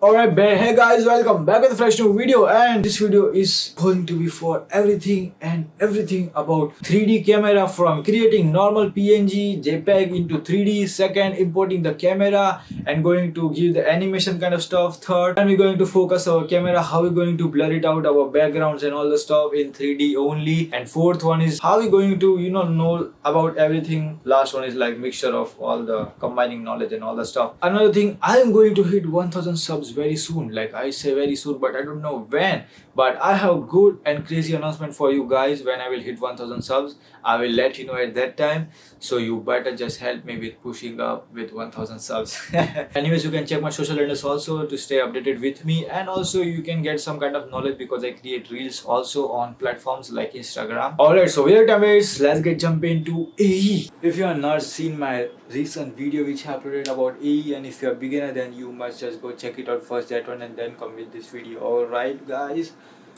Alright, hey guys, welcome back with a fresh new video, and this video is going to be for everything and everything about 3D camera, from creating normal PNG JPEG into 3D, second importing the camera and going to give the animation kind of stuff, third and we're going to focus our camera, how we're going to blur it out, our backgrounds and all the stuff in 3D only, and fourth one is how we're going to know about everything. Last one is like mixture of all the combining knowledge and all the stuff. Another thing, I am going to hit 1000 subs very soon. Like I say very soon, but I don't know when. But I have good and crazy announcement for you guys. When I will hit 1000 subs, I will let you know at that time. So you better just help me with pushing up with 1000 subs. Anyways, you can check my social handles also to stay updated with me, and also you can get some kind of knowledge because I create reels also on platforms like Instagram. Alright, so without time waste, let's get jump into AE. If you are not seen my recent video which I uploaded about AE, and if you are beginner, then you must just go check it out first, that one, and then come with this video. Alright guys,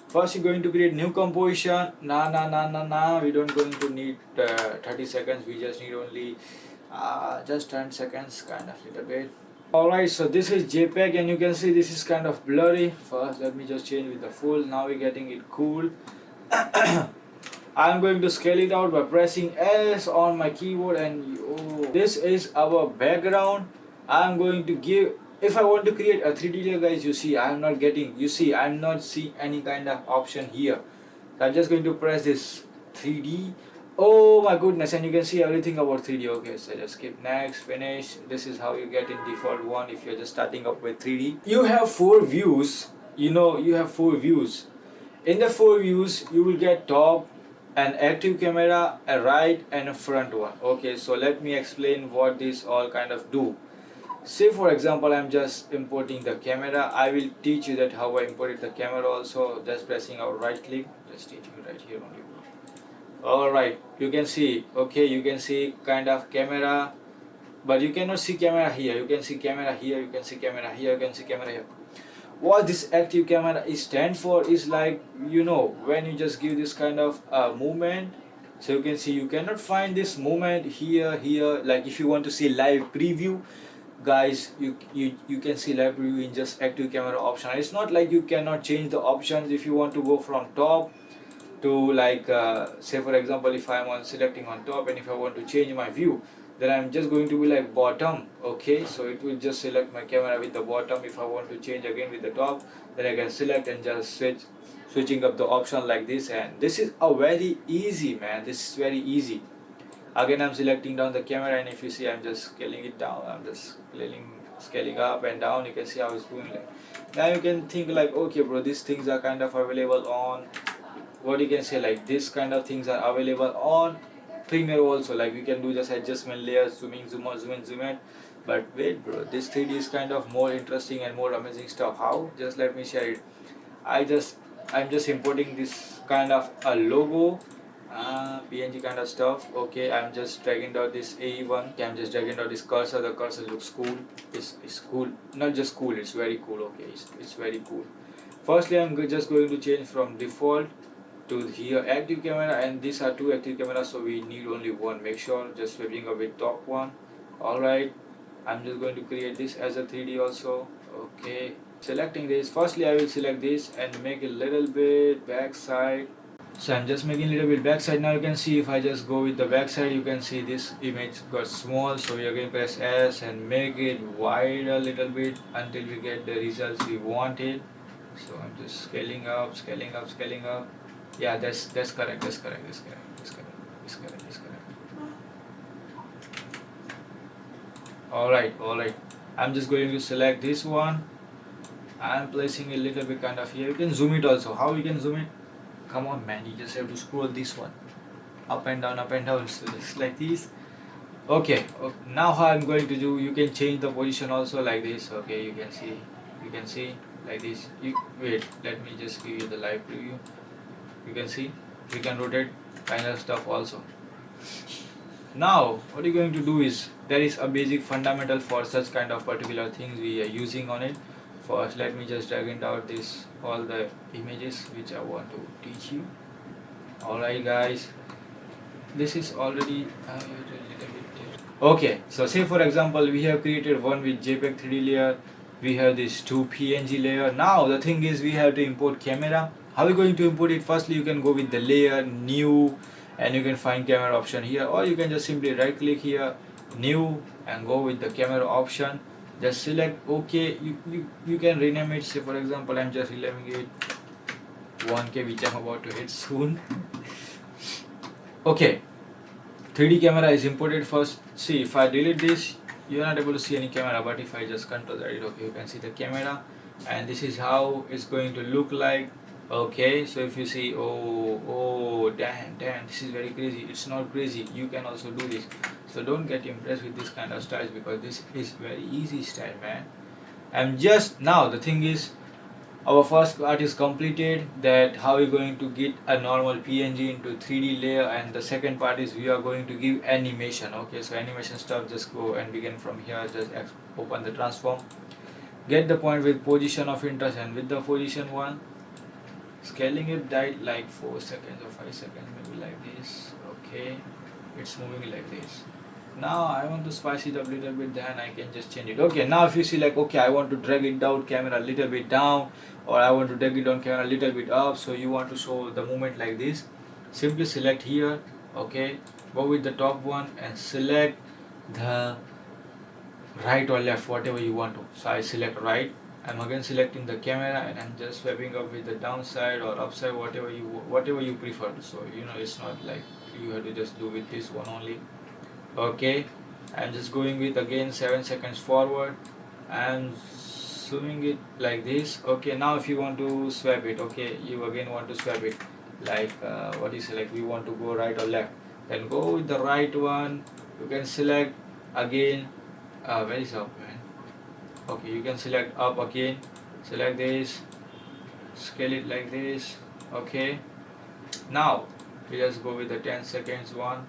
first you're going to create new composition. We don't going to need 30 seconds, we just need only just 10 seconds, kind of little bit. Alright, so this is JPEG and you can see this is kind of blurry. First let me just change with the full. Now we're getting it cool. I'm going to scale it out by pressing S on my keyboard, and this is our background. I'm going to give, if I want to create a 3D layer, guys, you see I'm not seeing any kind of option here. So I'm just going to press this 3D. Oh my goodness, and you can see everything about 3D. Okay, so just skip next, finish. This is how you get in default one if you're just starting up with 3D. You have four views. You have four views. In the four views, you will get top, an active camera, a right and a front one. Okay, so let me explain what this all kind of do. Say for example, I'm just importing the camera. I will teach you that how I imported the camera also. Just pressing our right click, just teach me right here only. Alright, you can see, okay, you can see kind of camera, but you cannot see camera here. You can see camera here, you can see camera here, you can see camera here. What this active camera is stand for is like, when you just give this kind of movement, so you can see you cannot find this movement here. Like if you want to see live preview, guys, you can see live preview in just active camera option. It's not like you cannot change the options. If you want to go from top to like say for example, if I'm on selecting on top, and if I want to change my view, then I'm just going to be like bottom. Okay, so it will just select my camera with the bottom. If I want to change again with the top, then I can select and just switching up the option like this. And this is a very easy, man, this is very easy. Again, I'm selecting down the camera, and if you see I'm just scaling it down, I'm just scaling up and down. You can see how it's going. Like now you can think like, okay bro, these things are kind of available on, what you can say, like this kind of things are available on Premiere also. Like we can do just adjustment layers, zoom in, zoom out, zoom in, zoom out. But wait bro, this 3D is kind of more interesting and more amazing stuff. How? Just let me share it. I'm just importing this kind of a logo, PNG kind of stuff. Okay, I'm just dragging down this AE1. Okay, I'm just dragging down this cursor. The cursor looks cool. It's cool, not just cool, it's very cool. Okay, it's very cool. Firstly, I'm just going to change from default to here active camera, and these are two active cameras, so we need only one. Make sure just sweeping up with top one. Alright, I'm just going to create this as a 3D also. Okay, selecting this. Firstly, I will select this and make a little bit backside. So I'm just making a little bit backside. Now you can see if I just go with the backside, you can see this image got small. So we are going to press S and make it wide a little bit until we get the results we wanted. So I'm just scaling up. Yeah, that's correct. Alright. I'm just going to select this one. I'm placing a little bit kind of here. You can zoom it also. How you can zoom it? Come on man, you just have to scroll this one up and down, so just like this. Okay, now how I'm going to do, you can change the position also like this. Okay, you can see like this. Wait, let me just give you the live preview. You can see we can rotate kind of stuff also. Now what you're going to do is, there is a basic fundamental for such kind of particular things we are using on it. First let me just drag it out this all the images which I want to teach you. Alright guys, this is already okay. So say for example, we have created one with JPEG 3D layer, we have this 2 PNG layer. Now the thing is we have to import camera. How are we going to import it? Firstly, you can go with the layer, new, and you can find camera option here, or you can just simply right click here, new, and go with the camera option. Just select OK. You can rename it. Say for example, I'm just renaming it 1K, which I'm about to hit soon. Okay, 3D camera is imported first. See, if I delete this, you're not able to see any camera, but if I just control that, okay, you can see the camera, and this is how it's going to look like. Okay, so if you see, oh damn, this is very crazy. It's not crazy, you can also do this. So don't get impressed with this kind of styles, because this is very easy style, man. And just now the thing is, our first part is completed, that how we're going to get a normal PNG into 3D layer, and the second part is we are going to give animation. Okay, so animation stuff, just go and begin from here. Just open the transform, get the point with position of interest, and with the position one, scaling it died like 4 seconds or 5 seconds, maybe like this. Okay, it's moving like this. Now I want to spice it up a little bit, then I can just change it. Okay, now if you see like, okay, I want to drag it down camera a little bit down, or I want to drag it down camera a little bit up, so you want to show the movement like this, simply select here. Okay, go with the top one and select the right or left, whatever you want to. So I select right. I'm again selecting the camera, and I'm just swapping up with the downside or upside, whatever you prefer. So it's not like you have to just do with this one only. Okay, I'm just going with again 7 seconds forward. I'm zooming it like this. Okay, now if you want to swap it, okay, you again want to swap it like what is it, like we want to go right or left, then go with the right one. You can select again where is up, man? Okay, you can select up again, select this, scale it like this. Okay, now we just go with the 10 seconds one,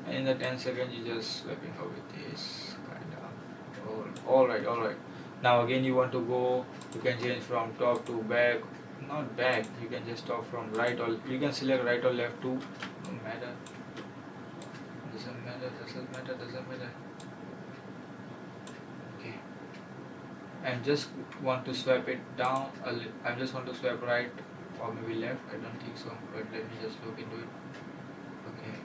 and in the 10 seconds you just swapping over with this kind of. Alright. Now again you want to go, you can change from top to back, not back, you can just stop from right, or you can select right or left too, no matter, doesn't matter. Okay, and just want to swap it down I just want to swap right or maybe left, I don't think so, but let me just look into it. Okay,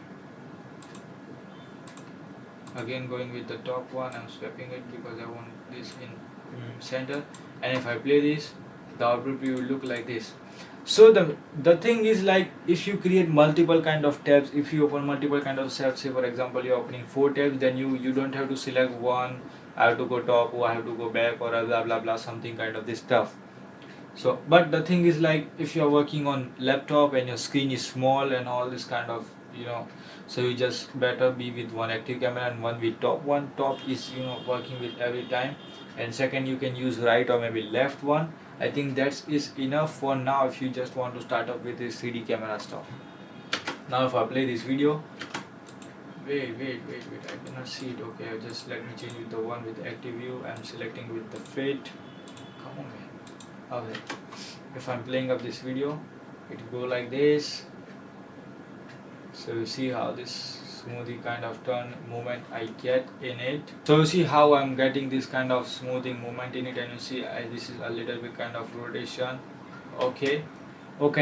again going with the top one, I'm swapping it because I want this in center, and if I play this, the output will look like this. So the thing is, like, if you create multiple kind of tabs, if you open multiple kind of tabs, say for example you're opening 4 tabs, then you don't have to select one, I have to go top, or I have to go back, or blah blah blah, something kind of this stuff. So but the thing is, like, if you're working on laptop and your screen is small and all this kind of, so you just better be with one active camera and one with top. One top is working with every time, and second you can use right or maybe left one. I think that is enough for now if you just want to start up with this 3D camera stuff. Now if I play this video, wait, I cannot see it. Okay, just let me change with the one with active view. I'm selecting with the fit. Come on, man. Okay, if I'm playing up this video, it will go like this. So you see how this smoothie kind of turn movement I get in it. So you see how I'm getting this kind of smoothing movement in it, and you see this is a little bit kind of rotation. Okay,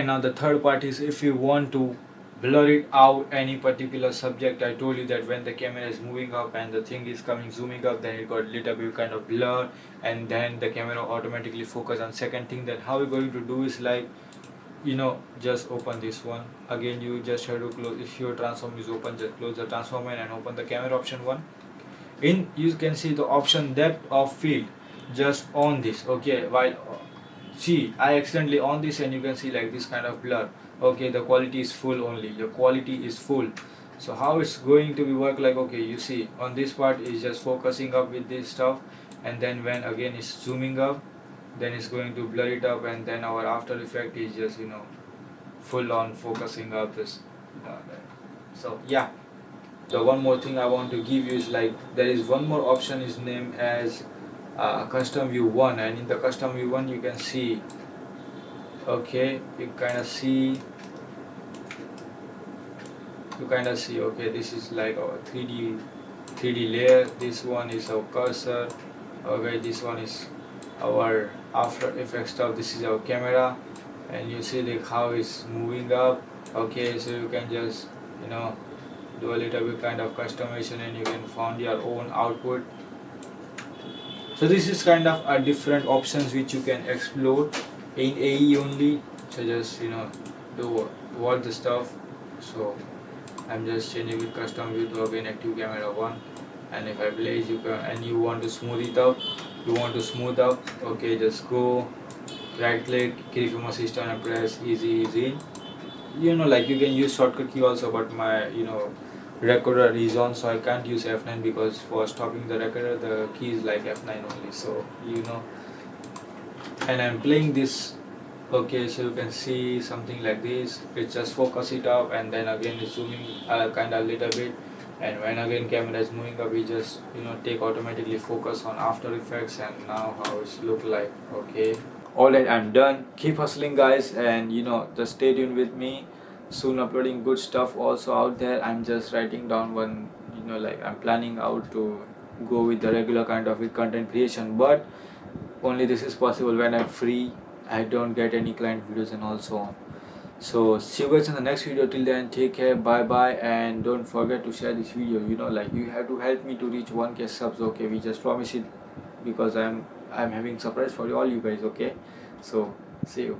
now the third part is, if you want to blur it out any particular subject, I told you that when the camera is moving up and the thing is coming zooming up, then it got little bit kind of blur, and then the camera automatically focus on second thing. Then how we're going to do is, like, just open this one again. You just have to close, if your transform is open, just close the transform and open the camera option one. You can see the option depth of field, just on this. Okay, while see I accidentally on this, and you can see like this kind of blur. Okay, the quality is full only, your quality is full. So how it's going to be work, like, okay, you see on this part is just focusing up with this stuff, and then when again it's zooming up, then it's going to blur it up, and then our after effect is just full on focusing up this. So yeah, the one more thing I want to give you is, like, there is one more option is named as custom view 1, and in the custom view 1 you can see, okay, you kind of see, okay, this is like our 3D layer, this one is our cursor. Okay, this one is our After Effects stuff. This is our camera, and you see like how it's moving up. Okay, so you can just do a little bit kind of customization, and you can find your own output. So this is kind of a different options which you can explore in AE only. So just do what the stuff. So I'm just changing with custom view to again active camera 1, and if I place you can, and you want to smooth it up, okay, just go right click, create from assistant and press easy. Like you can use shortcut key also, but my recorder is on, so I can't use F9 because for stopping the recorder the key is like F9 only. So and I'm playing this. Okay, so you can see something like this. It just focus it up, and then again it's zooming kind of little bit, and when again camera is moving up, we just take automatically focus on After Effects, and now how it look like. Okay, alright, I'm done. Keep hustling, guys, and just stay tuned with me. Soon uploading good stuff also out there. I'm just writing down one, like I'm planning out to go with the regular kind of with content creation, but only this is possible when I'm free. I don't get any client videos and also on. So see you guys in the next video. Till then, take care, bye bye, and don't forget to share this video. Like you have to help me to reach 1K subs. Okay, we just promise it, because I'm having surprise for all you guys. Okay, so see you.